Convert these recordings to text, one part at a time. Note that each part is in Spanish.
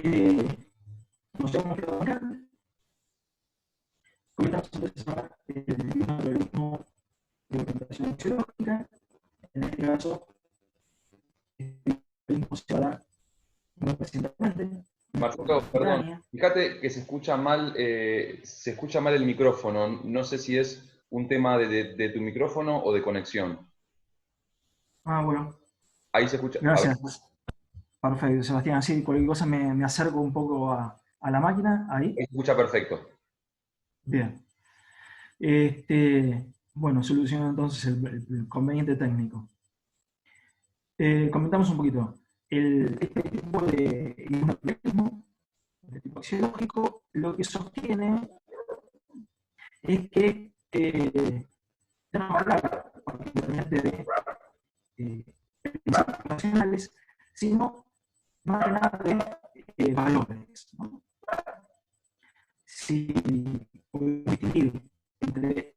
nos hemos quedado acá. Comenzamos entonces a hablar del naturalismo de orientación axiológica. En este caso, el naturalismo se va a dar muy recientemente. Marcelo, perdón, fíjate que se escucha mal el micrófono. No sé si es un tema de tu micrófono o de conexión. Bueno. Ahí se escucha. A ver. Gracias. Perfecto, Sebastián. Así cualquier cosa me acerco un poco a la máquina. Ahí. Ahí se escucha perfecto. Bien. Bueno, soluciono entonces el conveniente técnico. Comentamos un poquito. Este tipo de naturalismo, de tipo axiológico, lo que sostiene es que ya no hablar particularmente de principios racionales, sino más que nada de valores, ¿no? Si podemos distinguir entre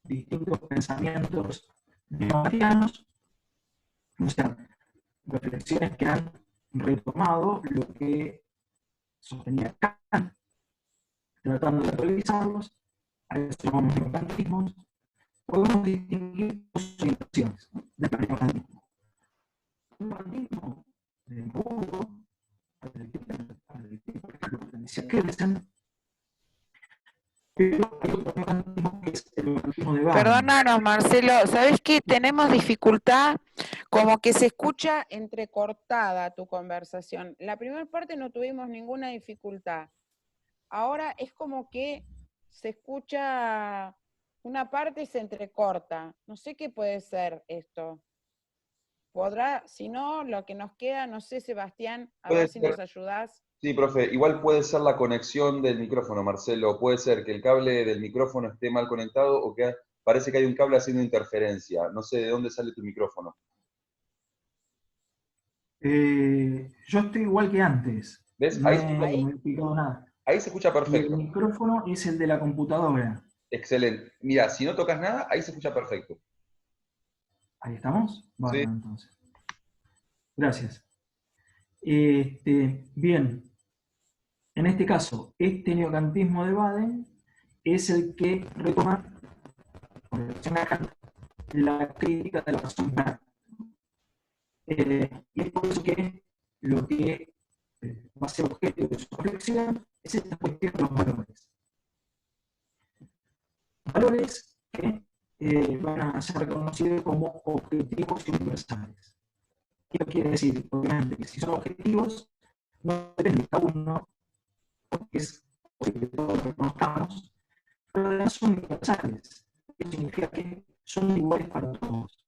distintos pensamientos neokantianos, o sea, reflexiones que han retomado lo que sostenía Kant, tratando de actualizarlos, a eso llamamos neokantismos, podemos distinguir dos orientaciones del neokantismo. Un neokantismo de Hamburgo, al que por ejemplo pertenecía Kelsen, pero hay otro neokantismo que es el neokantismo de Baden. Perdónanos, Marcelo, ¿sabes qué? Tenemos dificultad, como que se escucha entrecortada tu conversación. La primera parte no tuvimos ninguna dificultad. Ahora es como que se escucha una parte y se entrecorta. No sé qué puede ser esto. Podrá, si no, lo que nos queda, no sé, Sebastián, a ver si nos ayudás. Sí, profe, igual puede ser la conexión del micrófono, Marcelo. Puede ser que el cable del micrófono esté mal conectado o que parece que hay un cable haciendo interferencia. No sé de dónde sale tu micrófono. Yo estoy igual que antes. ¿Ves? No he modificado nada. Ahí se escucha Y el perfecto. micrófono es el de la computadora. Excelente. Mira, si no tocas nada, ahí se escucha perfecto. Ahí estamos. Bueno, Sí. entonces. Gracias. Bien. En este caso, este neokantismo de Baden es el que retoma, con relación a Kant, la crítica de la razón humana. Y es por eso que lo que va a ser objeto de su reflexión es esta cuestión de los valores. Valores que van a ser reconocidos como objetivos universales. ¿Qué quiere decir? Obviamente que si son objetivos, no depende de cada uno, porque es porque todos lo reconozcamos, pero además son universales. Eso significa que son iguales para todos.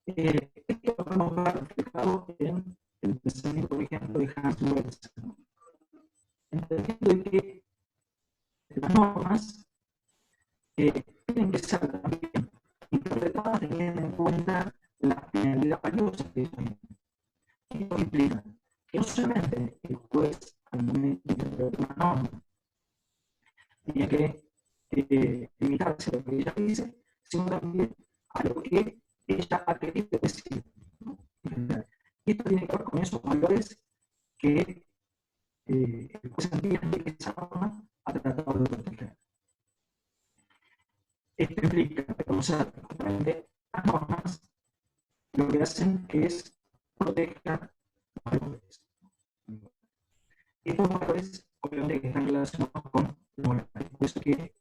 Esto lo podemos ver reflejado en el pensamiento, por ejemplo, de Hans Welser, ¿no? Entendiendo que las normas tienen que ser también interpretadas teniendo en cuenta la finalidad valiosa que ellos tienen. Esto implica que no solamente el juez, al momento de interpretar una norma, tiene que limitarse a lo que ella dice, sino también a lo que ella ha querido decir, ¿no? Y esto tiene que ver con esos valores que el juez entiende que esa norma ha tratado de proteger. Esto implica reconocer justamente las normas, lo que hacen es proteger los valores. Estos valores, obviamente, que están relacionados con la moral. Por eso que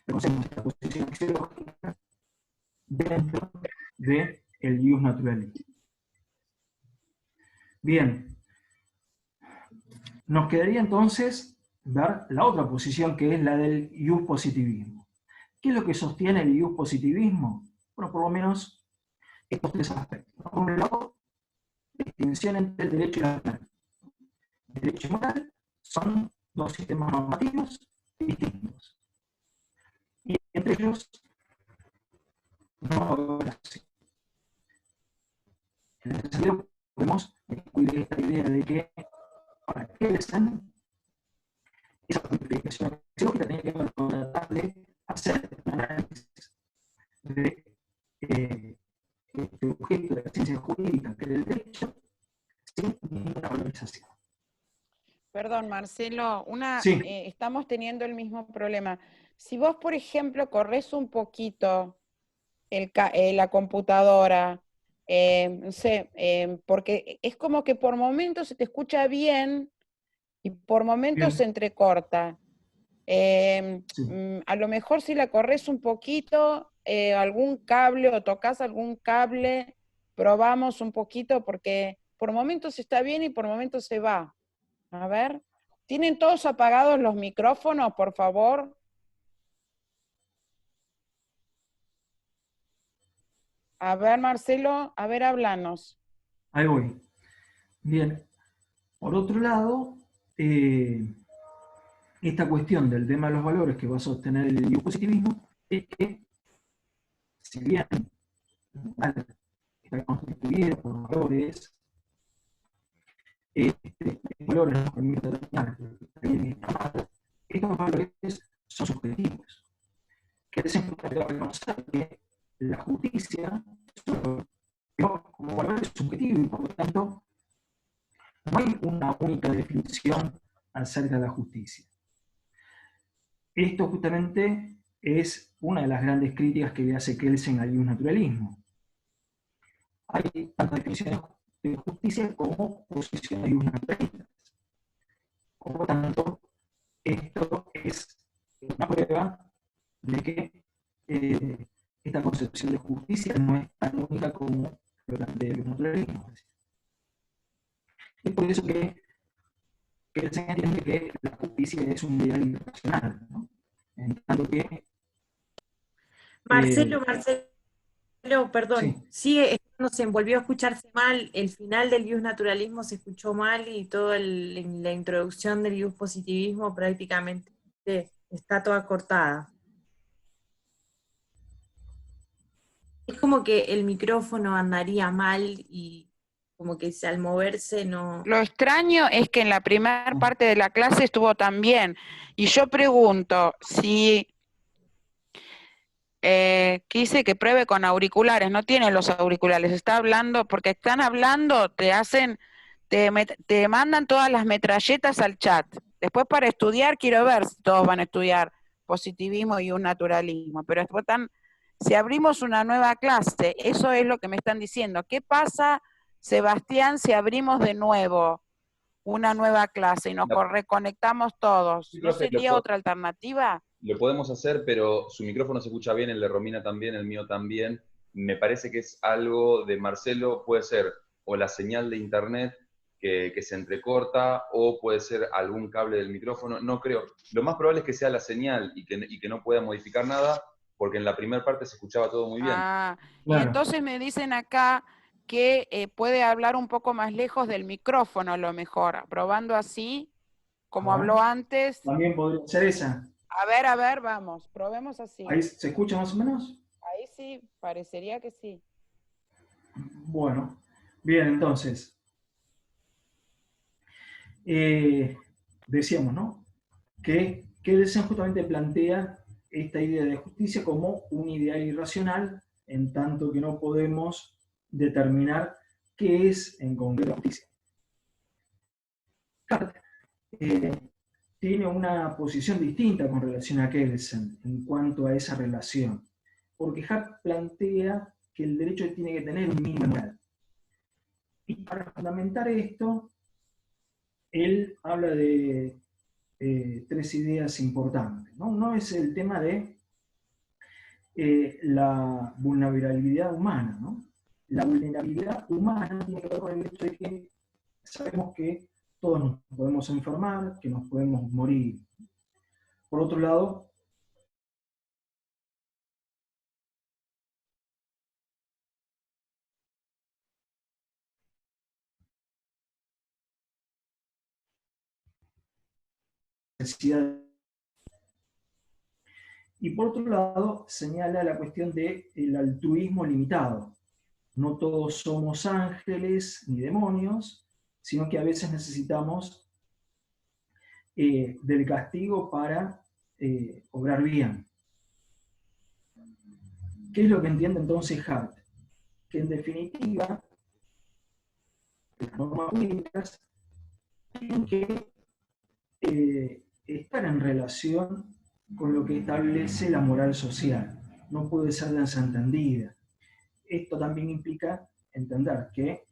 reconocemos esta posición axiológica dentro del ius naturality. Bien, nos quedaría entonces ver la otra posición que es la del ius positivismo. ¿Qué es lo que sostiene el ius positivismo? Bueno, por lo menos estos tres aspectos. Por un lado, la distinción entre el derecho y la moral. El derecho y moral son dos sistemas normativos distintos. Y entre ellos no relación. En ese sentido, podemos incluir esta idea de que para Kelsen, esa planificación axiológica tiene que ver con tratar de hacer un análisis de este objeto de la ciencia jurídica que es el derecho sin ninguna valorización. Perdón, Marcelo, Sí, estamos teniendo el mismo problema. Si vos, por ejemplo, corres un poquito la computadora, no sé, porque es como que por momentos se te escucha bien y por momentos se bien, entrecorta. sí. A lo mejor si la corres un poquito, algún cable o tocas algún cable, probamos un poquito porque por momentos está bien y por momentos se va. A ver, ¿tienen todos apagados los micrófonos, por favor? A ver, Marcelo, a ver, háblanos. Ahí voy. Bien. Por otro lado, esta cuestión del tema de los valores que va a sostener el biopositivismo es que, si bien está constituido por valores, estos valores nos permiten determinar que estos valores son subjetivos. Que es importante reconocer que la justicia como valor es subjetivo y por lo tanto no hay una única definición acerca de la justicia. Esto justamente es una de las grandes críticas que le hace Kelsen al naturalismo. Hay tantas definiciones de justicia como posiciones naturalistas. Por lo tanto, esto es una prueba de que esta concepción de justicia no es tan única como lo plantea el naturalismo. Es por eso que se entiende que la justicia es un ideal irracional, ¿no? En tanto que, Marcelo, perdón, sí, sigue, no se volvió a escucharse mal, el final del naturalismo se escuchó mal y toda la introducción del positivismo prácticamente está toda cortada. Es como que el micrófono andaría mal y como que al moverse no... Lo extraño es que en la primera parte de la clase estuvo tan bien. Y yo pregunto si quise que pruebe con auriculares, no tiene los auriculares, está hablando, porque están hablando, te mandan todas las metralletas al chat. Después para estudiar, quiero ver si todos van a estudiar positivismo y un naturalismo, pero después si abrimos una nueva clase, eso es lo que me están diciendo. ¿Qué pasa, Sebastián, si abrimos de nuevo una nueva clase y nos La- reconectamos todos? sí, ¿No profe, sería otra alternativa? lo podemos hacer, pero su micrófono se escucha bien, el de Romina también, el mío también. Me parece que es algo de Marcelo, puede ser o la señal de internet que se entrecorta, o puede ser algún cable del micrófono. No creo. Lo más probable es que sea la señal y que no pueda modificar nada, porque en la primera parte se escuchaba todo muy bien. Ah, y claro. entonces me dicen acá que puede hablar un poco más lejos del micrófono a lo mejor, probando así, como A ver, habló antes. también podría ser esa. A ver, vamos, probemos así. ¿Ahí se escucha más o menos? Ahí sí, parecería que sí. Bueno, bien, entonces, decíamos, ¿no? Que Kelsen justamente plantea esta idea de justicia como un ideal irracional, en tanto que no podemos determinar qué es en concreto justicia. Kant tiene una posición distinta con relación a Kelsen en cuanto a esa relación, porque Hart plantea que el derecho tiene que tener un mínimo moral. Y para fundamentar esto, él habla de tres ideas importantes, ¿no? Uno es el tema de la vulnerabilidad humana, ¿no? La vulnerabilidad humana tiene que ver con el hecho de que sabemos que todos nos podemos enfermar, que nos podemos morir. Por otro lado, necesidad. Y por otro lado, señala la cuestión del altruismo limitado. No todos somos ángeles ni demonios, sino que a veces necesitamos del castigo para obrar bien. ¿Qué es lo que entiende entonces Hart? Que en definitiva, las normas jurídicas tienen que estar en relación con lo que establece la moral social. No puede ser desentendida. Esto también implica entender que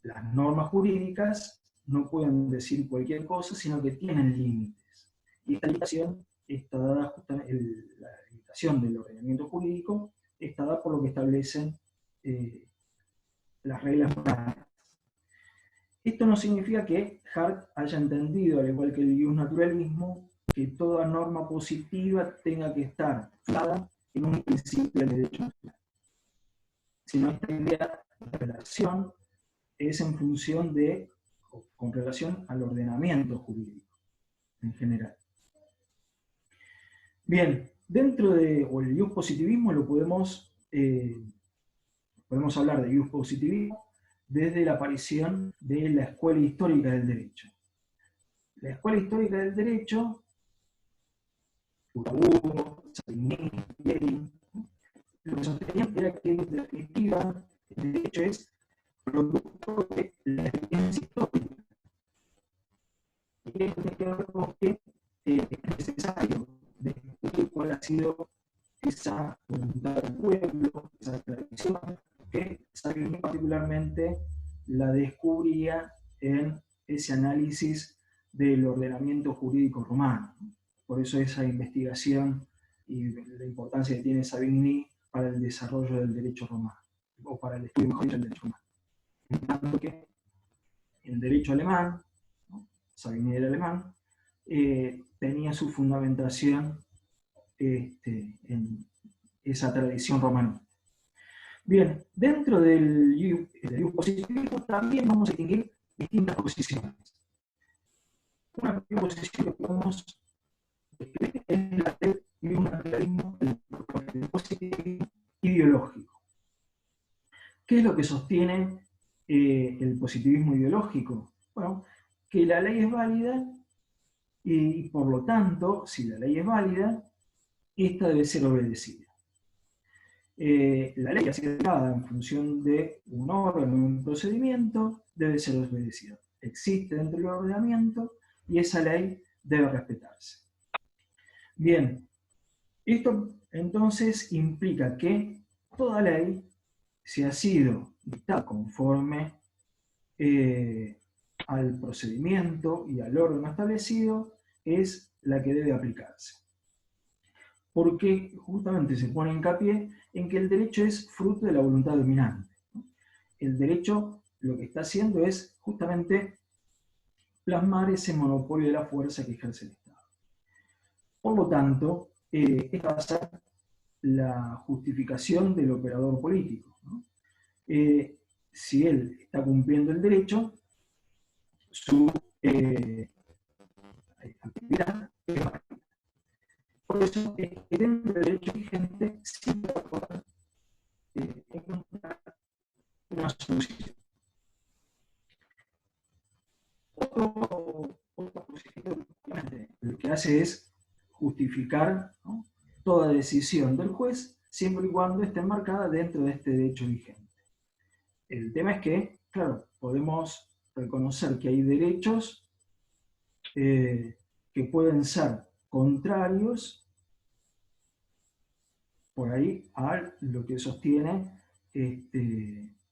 las normas jurídicas no pueden decir cualquier cosa, sino que tienen límites. Y esta limitación está dada justamente, la limitación del ordenamiento jurídico está dada por lo que establecen las reglas morales. Esto no significa que Hart haya entendido, al igual que el naturalismo, que toda norma positiva tenga que estar fundada en un principio del derecho natural. Sino esta idea de relación es en función de, o con relación al ordenamiento jurídico en general. Bien, dentro de, o el positivismo lo podemos hablar de positivismo desde la aparición de la escuela histórica del derecho. La escuela histórica del derecho, Hugo, Savigny, Levin, lo que sostenían era que en definitiva el derecho es producto de la experiencia histórica. Y esto tiene que ver con que es necesario descubrir cuál ha sido esa voluntad del pueblo, esa tradición, que Savigny particularmente la descubría en ese análisis del ordenamiento jurídico romano. Por eso esa investigación y la importancia que tiene Savigny para el desarrollo del derecho romano, o para el estudio mejor del derecho romano. En tanto que el derecho alemán, ¿no? Savigny era alemán, tenía su fundamentación en esa tradición romana. Bien, dentro del positivismo también vamos a distinguir distintas posiciones. Una primera posición que podemos describir es la del naturalismo, el positivismo ideológico. ¿Qué es lo que sostiene el positivismo ideológico? Bueno, que la ley es válida y por lo tanto, si la ley es válida, esta debe ser obedecida. La ley, así dada en función de un órgano, un procedimiento, debe ser obedecida. Existe dentro del ordenamiento y esa ley debe respetarse. Bien, esto entonces implica que toda ley, si ha sido dictada conforme al procedimiento y al órgano establecido, es la que debe aplicarse. Porque justamente se pone hincapié en que el derecho es fruto de la voluntad dominante. El derecho lo que está haciendo es justamente plasmar ese monopolio de la fuerza que ejerce el Estado. Por lo tanto, esta va a ser la justificación del operador político, ¿no? Si él está cumpliendo el derecho, su actividad es válida. Por eso es que dentro del derecho vigente siempre va a poder encontrar una solución. Otra posición lo que hace es justificar, ¿no?, toda decisión del juez siempre y cuando esté enmarcada dentro de este derecho vigente. El tema es que, claro, podemos reconocer que hay derechos que pueden ser contrarios por ahí a lo que sostiene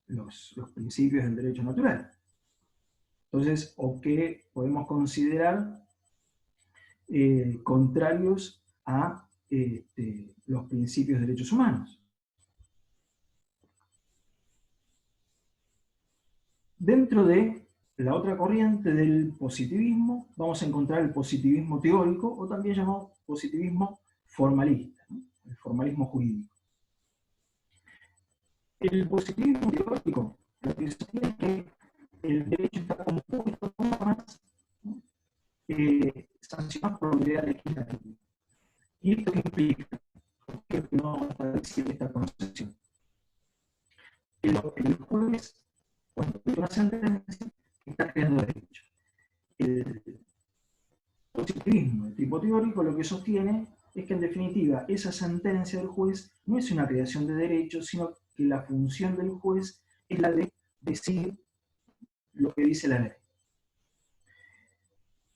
los principios del derecho natural. Entonces, o que podemos considerar contrarios a los principios de derechos humanos. Dentro de la otra corriente del positivismo, vamos a encontrar el positivismo teórico, o también llamado positivismo formalista, ¿no?, el formalismo jurídico. El positivismo teórico lo que sostiene es que el derecho está compuesto de normas sancionadas por la autoridad legislativa. ¿Y esto qué implica? Que no establecer esta concepción. El juez, cuando tiene una sentencia, está creando derecho. El positivismo, el tipo teórico, lo que sostiene es que en definitiva esa sentencia del juez no es una creación de derechos, sino que la función del juez es la de decir lo que dice la ley.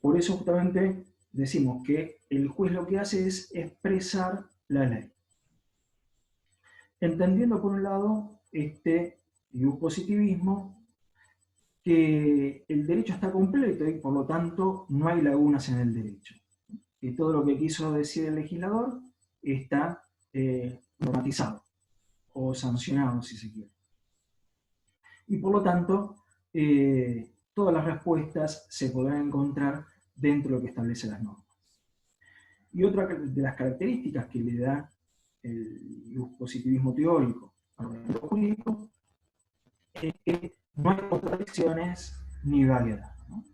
Por eso justamente decimos que el juez lo que hace es expresar la ley. Entendiendo por un lado este ius positivismo, que el derecho está completo y por lo tanto no hay lagunas en el derecho. Que todo lo que quiso decir el legislador está normatizado o sancionado, si se quiere. Y por lo tanto, todas las respuestas se podrán encontrar dentro de lo que establecen las normas. Y otra de las características que le da el positivismo teórico al ordenamiento jurídico es que no hay contradicciones ni vaguedad, ¿no?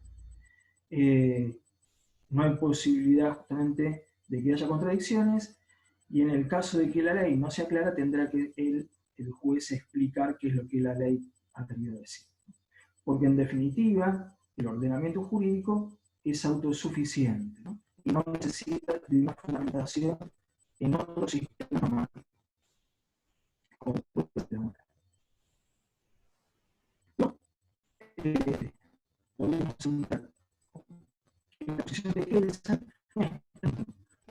No hay posibilidad justamente de que haya contradicciones, y en el caso de que la ley no sea clara, tendrá que el juez explicar qué es lo que la ley ha querido decir. Porque en definitiva, el ordenamiento jurídico es autosuficiente, ¿no? Y no necesita de una fundamentación en otro sistema normativo. Podemos asegurar que la posición de Kelsen no es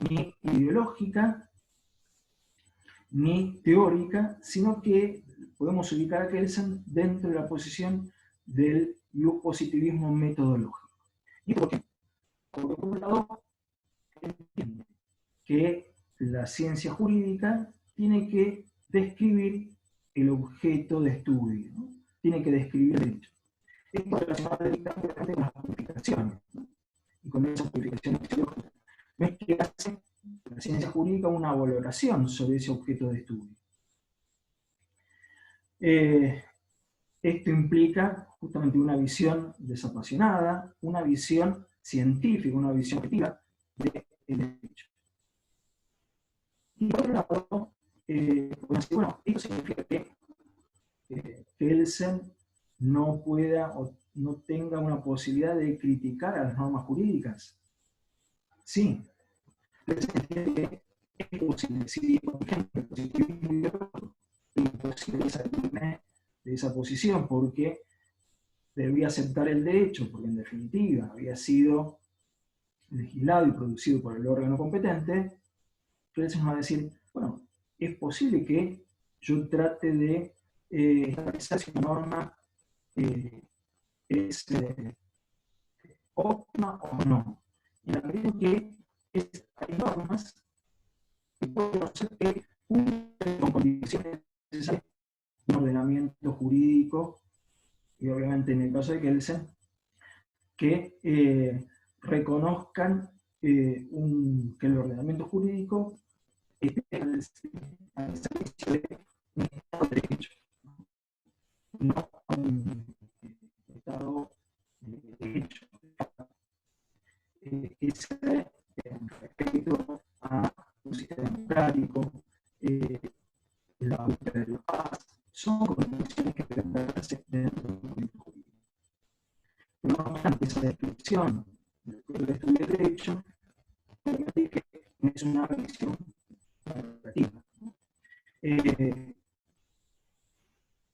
ni ideológica ni teórica, sino que podemos ubicar a Kelsen dentro de la posición del ius positivismo metodológico. ¿Y por qué? Porque por un lado entiende que la ciencia jurídica tiene que describir el objeto de estudio, ¿no? Tiene que describir el derecho. Esto relacionado directamente con las purificaciones, ¿no? Y con esas purificaciones teológicas. No es que hace la ciencia jurídica una valoración sobre ese objeto de estudio. Esto implica justamente una visión desapasionada, una visión científica, una visión objetiva del derecho. Y por otro lado, podemos decir, bueno, esto significa que Kelsen no pueda o no tenga una posibilidad de criticar a las normas jurídicas. Sí, que es posible, sí, por ejemplo, el positivismo ideológico es imposible salirme de esa posición porque debía aceptar el derecho, porque en definitiva había sido legislado y producido por el órgano competente. Entonces nos va a decir, bueno, es posible que yo trate de establecer si una norma es óptima o no. Y la medida que hay normas que pueden hacer que con condiciones necesarias un ordenamiento jurídico, y obviamente en el caso de Kelsen, que reconozcan que el ordenamiento jurídico esté al servicio de un Estado de Derecho, no un Estado de Derecho. Ese respecto a un sistema democrático, la búsqueda de la paz, son condiciones que deben darse dentro del ordenamiento jurídico. No obstante, esa descripción del estudio de derecho es una visión relativa. En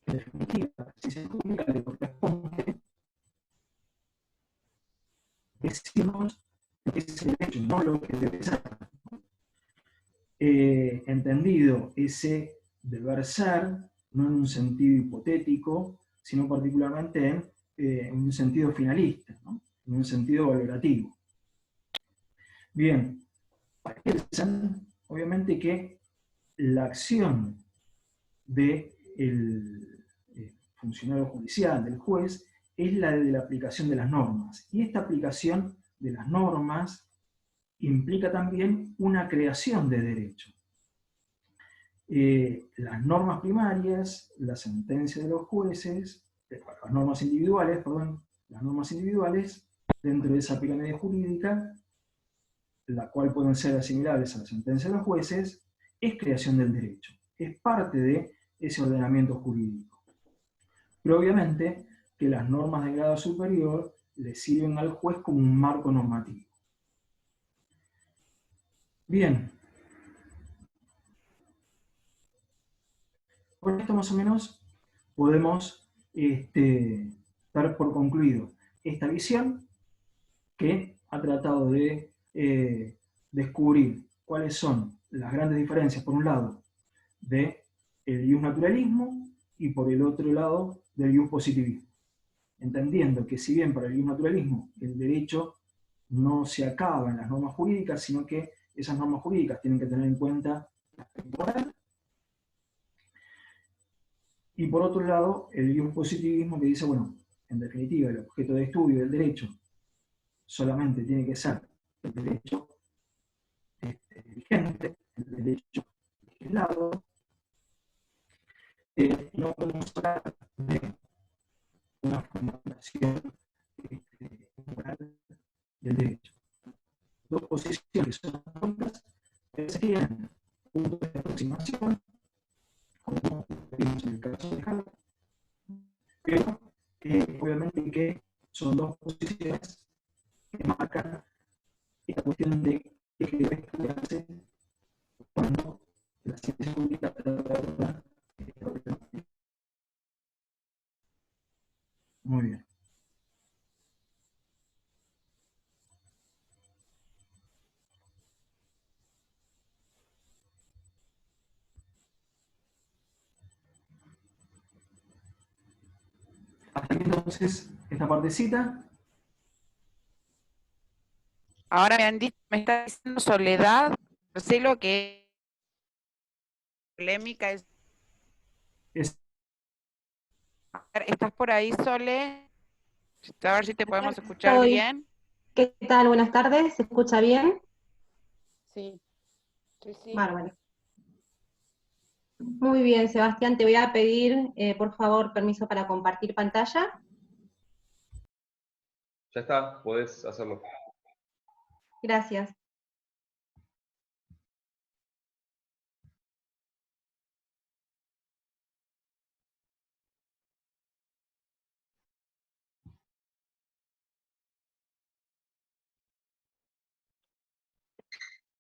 definitiva, si se publica le corresponde, decimos lo que es el derecho, no lo que debe ser. Entendido ese deber ser, no en un sentido hipotético, sino particularmente en un sentido finalista, ¿no? En un sentido valorativo. Bien, para Kelsen, obviamente que la acción del funcionario judicial, del juez, es la de la aplicación de las normas. Y esta aplicación de las normas implica también una creación de derecho. Las normas primarias, la sentencia de los jueces, las normas individuales, dentro de esa pirámide jurídica, la cual pueden ser asimilables a la sentencia de los jueces, es creación del derecho, es parte de ese ordenamiento jurídico. Pero obviamente que las normas de grado superior le sirven al juez como un marco normativo. Bien. Con esto más o menos podemos dar por concluido esta visión que ha tratado de descubrir cuáles son las grandes diferencias, por un lado, del naturalismo y por el otro lado del positivismo, entendiendo que si bien para el naturalismo el derecho no se acaba en las normas jurídicas, sino que esas normas jurídicas tienen que tener en cuenta la temporal, y por otro lado el positivismo que dice, bueno, en definitiva el objeto de estudio del derecho solamente tiene que ser el derecho vigente, el derecho legislado, no podemos hablar de una formulación moral del derecho. Dos posiciones que son juntas serían puntos de aproximación, como vimos en el caso de Hart, pero obviamente que son dos posiciones que marcan esta cuestión de que debe estudiarse cuando la ciencia pública trata. Muy bien. Hasta aquí entonces esta partecita. Ahora me está diciendo Soledad, Marcelo, que polémica es. ¿Estás por ahí, Sole? A ver si te podemos escuchar bien. ¿Qué tal? Buenas tardes, ¿se escucha bien? Sí, sí, sí. Bárbaro. Muy bien, Sebastián, te voy a pedir, por favor, permiso para compartir pantalla. Ya está, podés hacerlo. Gracias.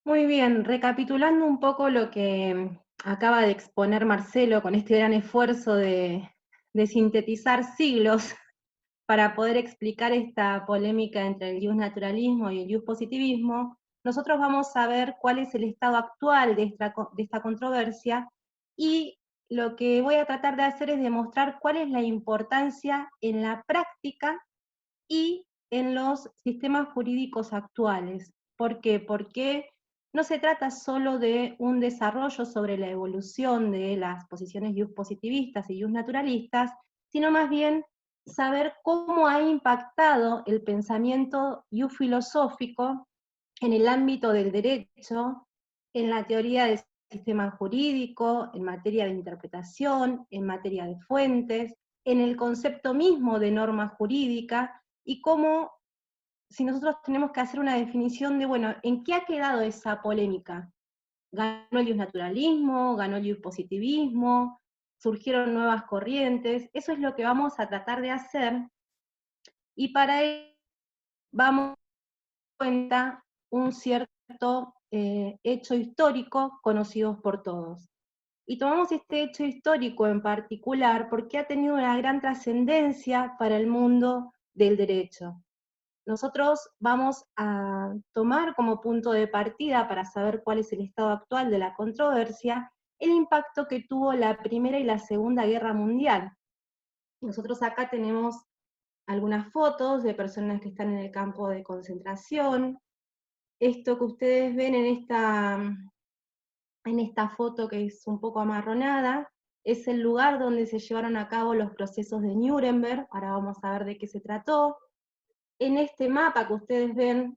Muy bien, recapitulando un poco lo que acaba de exponer Marcelo con este gran esfuerzo de sintetizar siglos para poder explicar esta polémica entre el naturalismo y el positivismo, nosotros vamos a ver cuál es el estado actual de esta controversia, y lo que voy a tratar de hacer es demostrar cuál es la importancia en la práctica y en los sistemas jurídicos actuales. ¿Por qué? Porque no se trata solo de un desarrollo sobre la evolución de las posiciones positivistas y naturalistas, sino más bien saber cómo ha impactado el pensamiento filosófico en el ámbito del derecho, en la teoría del sistema jurídico, en materia de interpretación, en materia de fuentes, en el concepto mismo de norma jurídica, y cómo, si nosotros tenemos que hacer una definición de, bueno, ¿en qué ha quedado esa polémica? ¿Ganó el naturalismo? ¿Ganó el positivismo? ¿Surgieron nuevas corrientes? Eso es lo que vamos a tratar de hacer, y para ello vamos a dar cuenta un cierto hecho histórico conocido por todos. Y tomamos este hecho histórico en particular porque ha tenido una gran trascendencia para el mundo del derecho. Nosotros vamos a tomar como punto de partida, para saber cuál es el estado actual de la controversia, el impacto que tuvo la Primera y la Segunda Guerra Mundial. Nosotros acá tenemos algunas fotos de personas que están en el campo de concentración. Esto que ustedes ven en esta foto, que es un poco amarronada, es el lugar donde se llevaron a cabo los procesos de Nuremberg. Ahora vamos a ver de qué se trató. En este mapa que ustedes ven,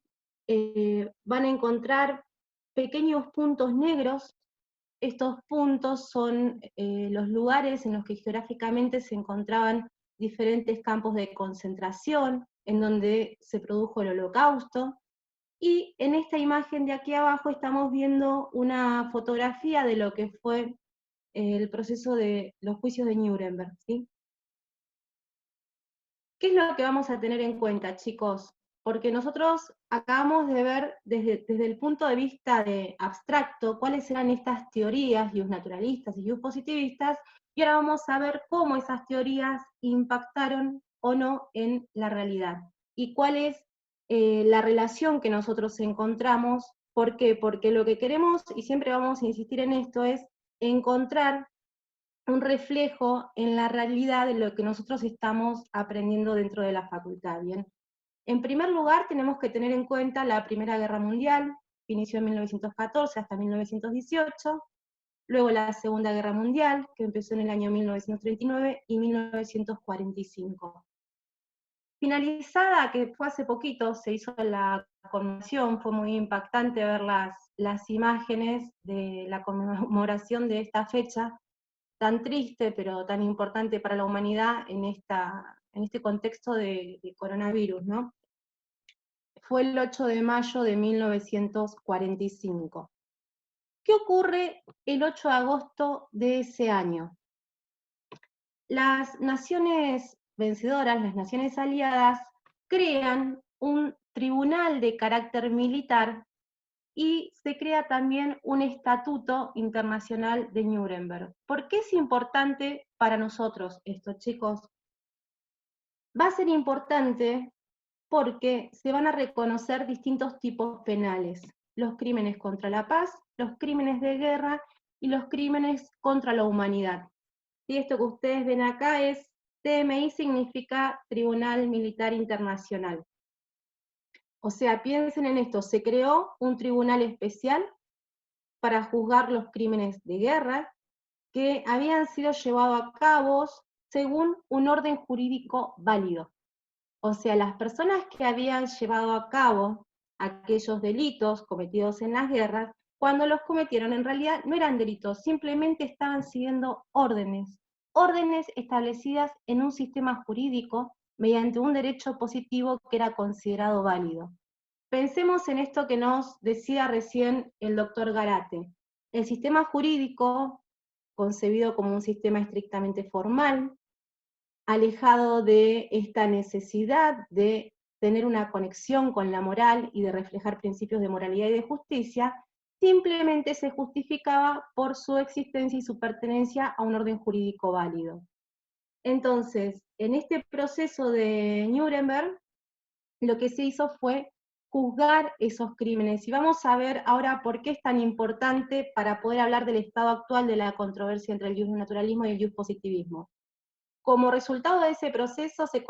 van a encontrar pequeños puntos negros. Estos puntos son los lugares en los que geográficamente se encontraban diferentes campos de concentración, en donde se produjo el Holocausto. Y en esta imagen de aquí abajo estamos viendo una fotografía de lo que fue el proceso de los juicios de Nuremberg, ¿sí? ¿Qué es lo que vamos a tener en cuenta, chicos? Porque nosotros acabamos de ver desde el punto de vista de abstracto cuáles eran estas teorías naturalistas y positivistas, y ahora vamos a ver cómo esas teorías impactaron o no en la realidad, y cuál es la relación que nosotros encontramos. ¿Por qué? Porque lo que queremos, y siempre vamos a insistir en esto, es encontrar un reflejo en la realidad de lo que nosotros estamos aprendiendo dentro de la facultad, ¿bien? En primer lugar, tenemos que tener en cuenta la Primera Guerra Mundial, que inició en 1914 hasta 1918, luego la Segunda Guerra Mundial, que empezó en el año 1939 y 1945. Finalizada, que fue hace poquito, se hizo la conmemoración, fue muy impactante ver las imágenes de la conmemoración de esta fecha, tan triste pero tan importante para la humanidad en este contexto de coronavirus, ¿no? Fue el 8 de mayo de 1945. ¿Qué ocurre el 8 de agosto de ese año? Las naciones vencedoras, las naciones aliadas, crean un tribunal de carácter militar y se crea también un estatuto internacional de Nuremberg. ¿Por qué es importante para nosotros esto, chicos? Va a ser importante porque se van a reconocer distintos tipos penales: los crímenes contra la paz, los crímenes de guerra y los crímenes contra la humanidad. Y esto que ustedes ven acá es TMI, significa Tribunal Militar Internacional. O sea, piensen en esto, se creó un tribunal especial para juzgar los crímenes de guerra que habían sido llevados a cabo según un orden jurídico válido. O sea, las personas que habían llevado a cabo aquellos delitos cometidos en las guerras, cuando los cometieron en realidad no eran delitos, simplemente estaban siguiendo órdenes establecidas en un sistema jurídico mediante un derecho positivo que era considerado válido. Pensemos en esto que nos decía recién el doctor Garate. El sistema jurídico, concebido como un sistema estrictamente formal, alejado de esta necesidad de tener una conexión con la moral y de reflejar principios de moralidad y de justicia, simplemente se justificaba por su existencia y su pertenencia a un orden jurídico válido. Entonces, en este proceso de Nuremberg, lo que se hizo fue juzgar esos crímenes. Y vamos a ver ahora por qué es tan importante para poder hablar del estado actual de la controversia entre el naturalismo y el positivismo. Como resultado de ese proceso se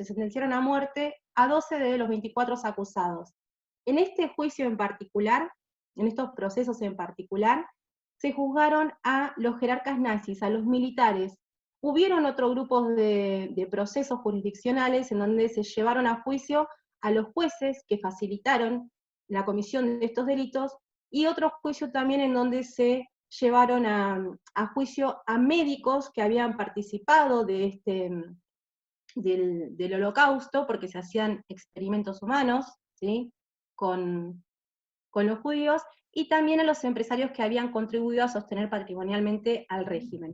sentenciaron a muerte a 12 de los 24 acusados. En este juicio en particular, en estos procesos en particular, se juzgaron a los jerarcas nazis, a los militares. Hubieron otro grupo de procesos jurisdiccionales en donde se llevaron a juicio a los jueces que facilitaron la comisión de estos delitos, y otro juicio también en donde se llevaron a juicio a médicos que habían participado del Holocausto, porque se hacían experimentos humanos, ¿sí?, con los judíos, y también a los empresarios que habían contribuido a sostener patrimonialmente al régimen.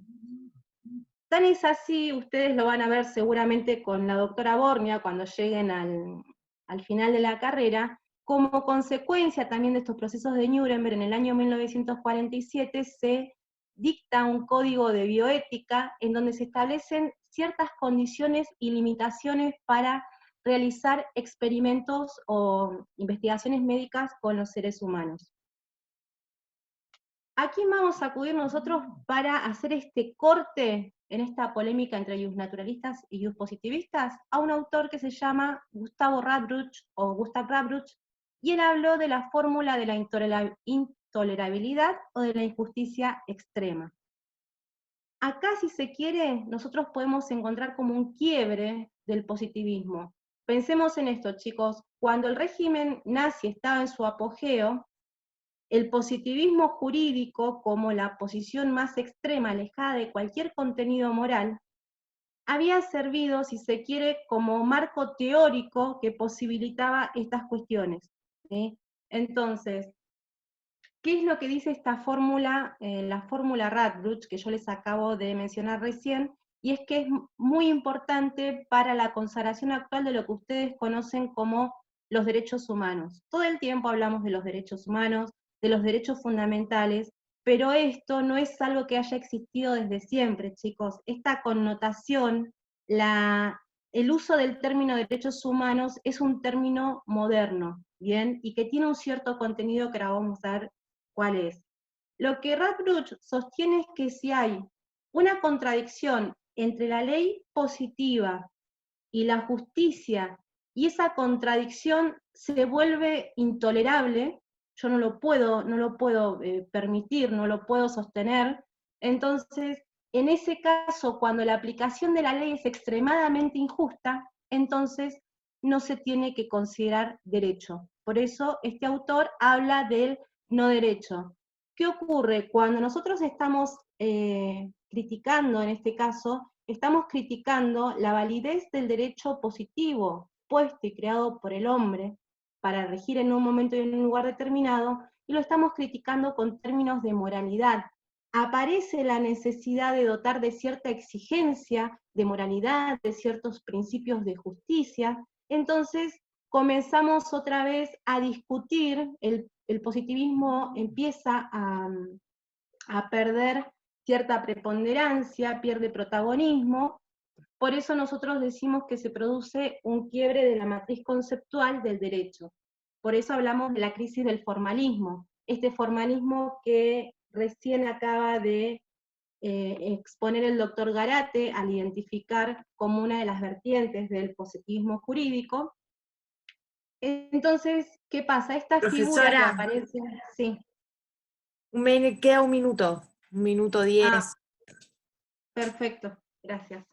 Tan es así, ustedes lo van a ver seguramente con la doctora Borgna cuando lleguen al final de la carrera. Como consecuencia también de estos procesos de Nuremberg, en el año 1947 se dicta un código de bioética en donde se establecen ciertas condiciones y limitaciones para realizar experimentos o investigaciones médicas con los seres humanos. ¿A quién vamos a acudir nosotros para hacer este corte en esta polémica entre naturalistas y positivistas? A un autor que se llama Gustav Radbruch, y él habló de la fórmula de la intolerabilidad o de la injusticia extrema. Acá, si se quiere, nosotros podemos encontrar como un quiebre del positivismo. Pensemos en esto, chicos, cuando el régimen nazi estaba en su apogeo, el positivismo jurídico, como la posición más extrema, alejada de cualquier contenido moral, había servido, si se quiere, como marco teórico que posibilitaba estas cuestiones, ¿sí? Entonces, ¿qué es lo que dice esta fórmula, la fórmula Radbruch, que yo les acabo de mencionar recién? Y es que es muy importante para la consagración actual de lo que ustedes conocen como los derechos humanos. Todo el tiempo hablamos de los derechos humanos, de los derechos fundamentales, pero esto no es algo que haya existido desde siempre, chicos. Esta connotación la el uso del término derechos humanos es un término moderno, ¿bien? Y que tiene un cierto contenido que ahora vamos a ver cuál es. Lo que Radbruch sostiene es que si hay una contradicción entre la ley positiva y la justicia, y esa contradicción se vuelve intolerable, yo no lo puedo permitir, no lo puedo sostener, entonces, en ese caso, cuando la aplicación de la ley es extremadamente injusta, entonces no se tiene que considerar derecho. Por eso este autor habla del no derecho. ¿Qué ocurre? Cuando nosotros estamos criticando, en este caso, estamos criticando la validez del derecho positivo, puesto y creado por el hombre, para regir en un momento y en un lugar determinado, y lo estamos criticando con términos de moralidad. Aparece la necesidad de dotar de cierta exigencia, de moralidad, de ciertos principios de justicia, entonces comenzamos otra vez a discutir, el positivismo empieza a perder cierta preponderancia, pierde protagonismo, por eso nosotros decimos que se produce un quiebre de la matriz conceptual del derecho. Por eso hablamos de la crisis del formalismo, este formalismo que recién acaba de exponer el doctor Garate al identificar como una de las vertientes del positivismo jurídico. Entonces, ¿qué pasa? Esta figura que aparece... Sí. Me queda un minuto 10. Perfecto, gracias.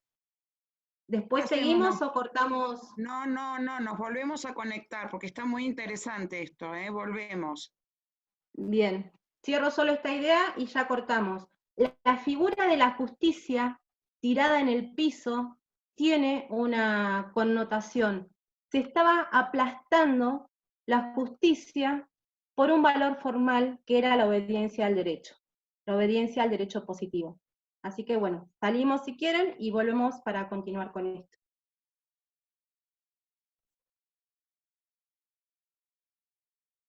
¿Después seguimos o cortamos? No, nos volvemos a conectar porque está muy interesante esto, volvemos. Bien, cierro solo esta idea y ya cortamos. La figura de la justicia tirada en el piso tiene una connotación. Se estaba aplastando la justicia por un valor formal que era la obediencia al derecho positivo. Así que bueno, salimos si quieren y volvemos para continuar con esto.